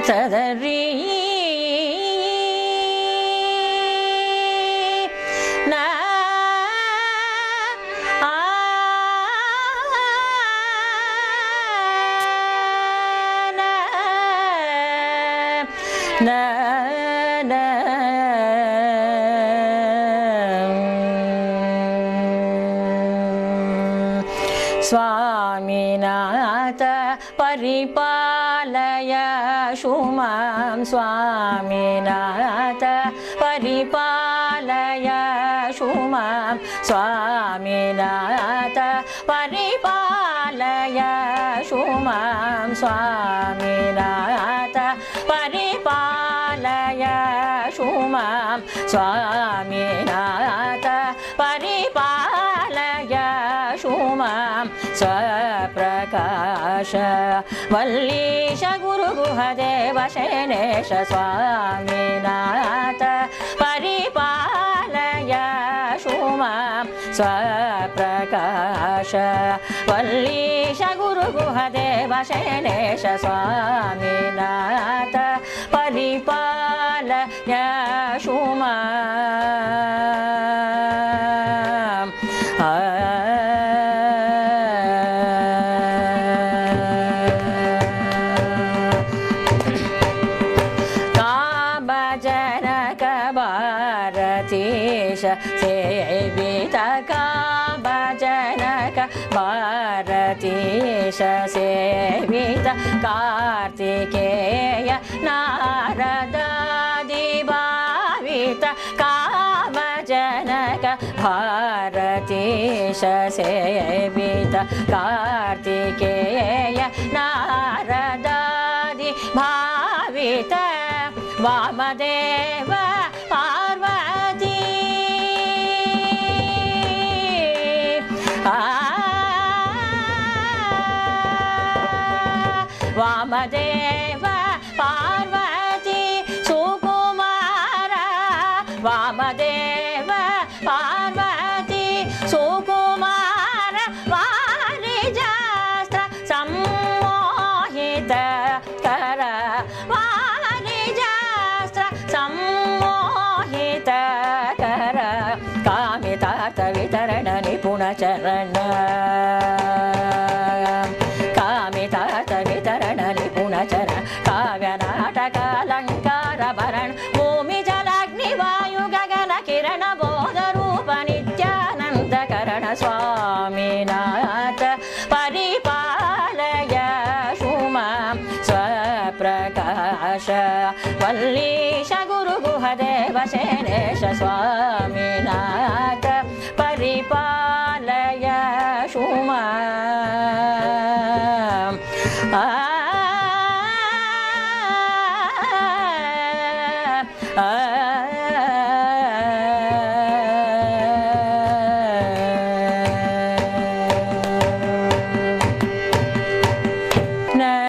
ಸದರಿ स्वामीनाथ परिपालय शुमां स्वामीनाथ परिपालय शुमां स्वामीनाथ परिपालय शुमां स्वामीनाथ परिपालय शुमां स्वामीनाथ परिपालय शुमां स्वप्रकाश वल्लीश गुरुगुहदेव शयनेश स्वामीनाथ परिपालय शुमां स्वप्रकाश वल्लीश गुरुगुहदेव शयनेश स्वामीनाथ परिपालय शुमां सेवित कामजनक भारतीश सेवित कार्तिकेय नारदादि भावित कामजनक भारतीश सेवित कार्तिकेय नारदादि भावित वामदेव पार्वती वामदेव पार्वती सुकुमार वामदेव पार्वती सुकुमार वारिजास्त्र सम्मोहित कर वारिजास्त्र सम्मोहित कर कामितार्थ वितरण निपुण चरण कामितार्थ वितरण निपुण चरण काव्य नाटक अलंकार भरण भूमि जलाग्नि वायु गगन किरण बोध रूप नित्यानंद करण स्वामीनाथ परिपालय शुमां स्वप्रकाश वल्लीश गुरुगुहदेव शयनेश स्वामीनाथ परिपालय शुमां आ